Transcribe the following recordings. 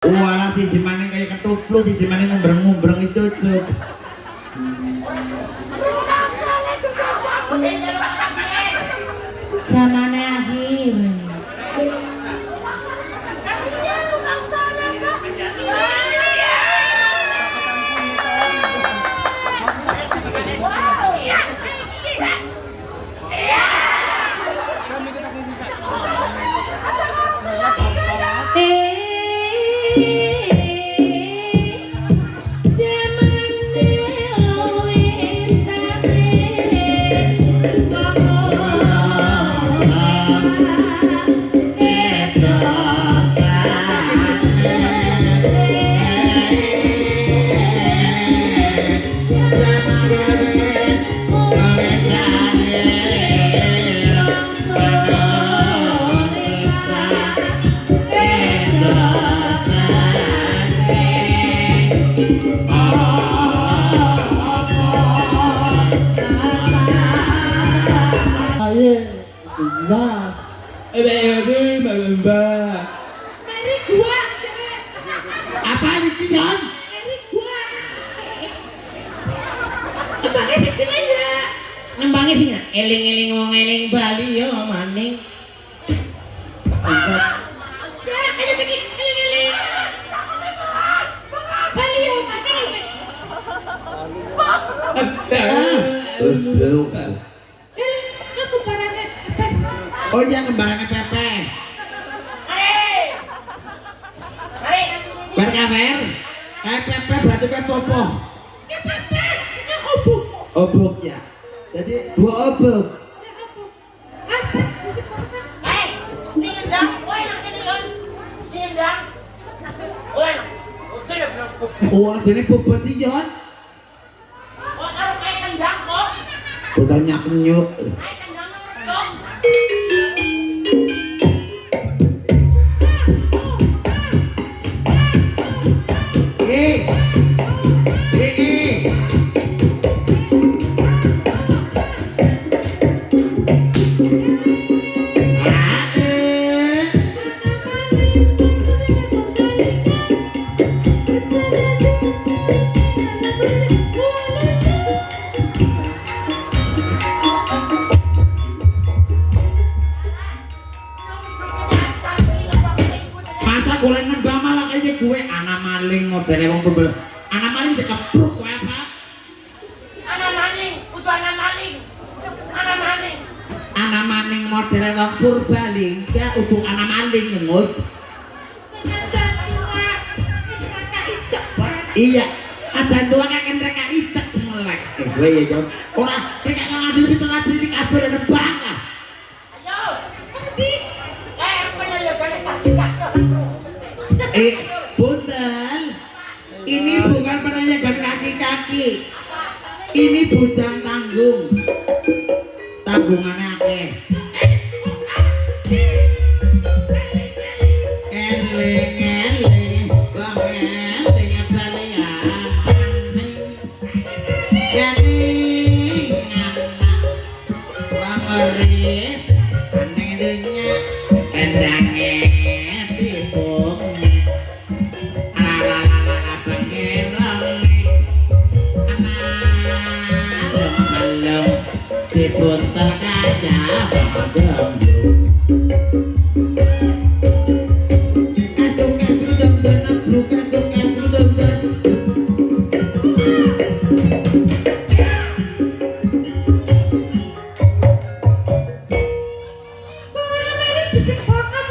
Walah siji maning kaya ketuplu, siji maning ngombreng-ngombreng itu cuk. Zamane akhir. Mari gua. Apa iki, Jon? Mari gua. Nembangnya sih ya. Nembangnya sih eling-eling wong eling Bali yo maning. Ya, ayo pergi eling-eling. Bali yo mati. Aku parane apa? Oh iya kembarannya Pepe. Berkabar? Kayak Pepe berarti kan Popo. Obuk. Obok ya. Jadi dua obok. Oh, jadi bobot sih Jon. Bukan nyuk. Masa golek nembang malah kaya gue anak maling modele wong bebel. Anak maling dikepruk kowe apa? Anak maling, utuh anak maling. Anak maling. Anak maling modele wong Purbalingga utuh anak maling ngut. Iya, adan tua kakek mereka itek melek. Gue ya Jon. Ora tekak ngadil pitelat iki kabeh nembang ah. Ayo. Apa ya gane kaki. Buntel, ini bukan penanyakan kaki-kaki. Ini bujang tanggung. Tanggungannya akeh. Eling, bang eling balian. Eling anak bang urip aneh dunya endangnya tibung. Diputar kaca badem kasuk dem-dem nebruk kasuk dem-dem.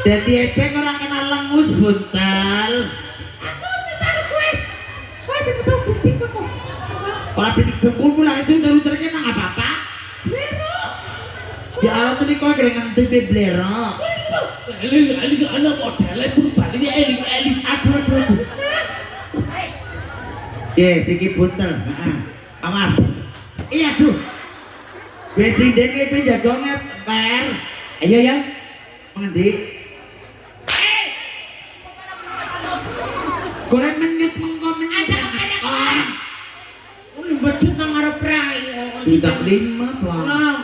Jadi ebek orang kenal lengus buntal. Aku minta request. Saya betul bisik kok. Orang bisik bengkul pulang itu terus-terusnya nang apa-apa. Bero. Ya Allah tuh kau keren TV blero. Eling anak modalnya berubah ini eling. Aduh. Ya, Siki buntel. Amar. Iya tuh. Presiden itu jagongnya per. Ayo ya. Mengendi. Goreng menyut mengkomen aja kepada orang. Ini becut nang ngarep rai. Tidak lima bang.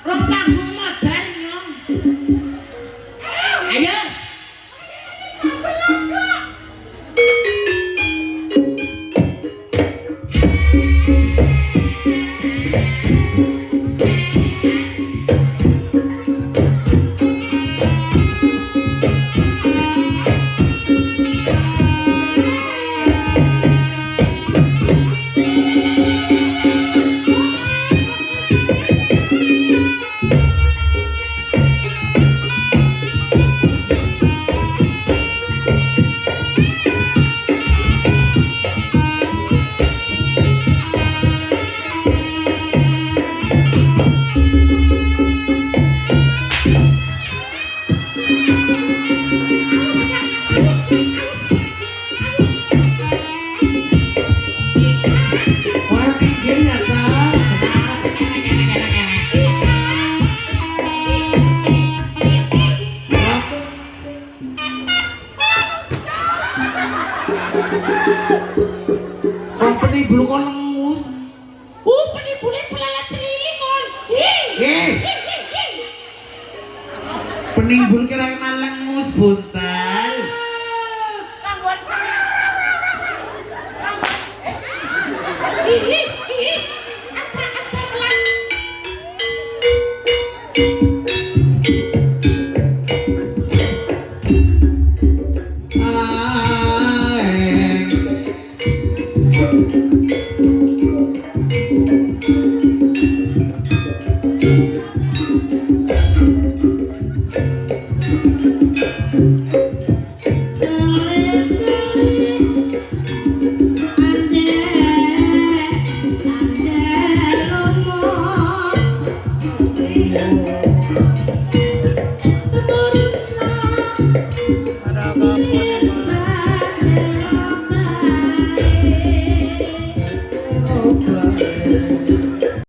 Rong panggung modern nyong. Ayo. Wong penibul kok lengus. Penibule celelet-celili kon. Eh. Penibul kira kenal lengus buntal. Gangguan seni. Apa pelan.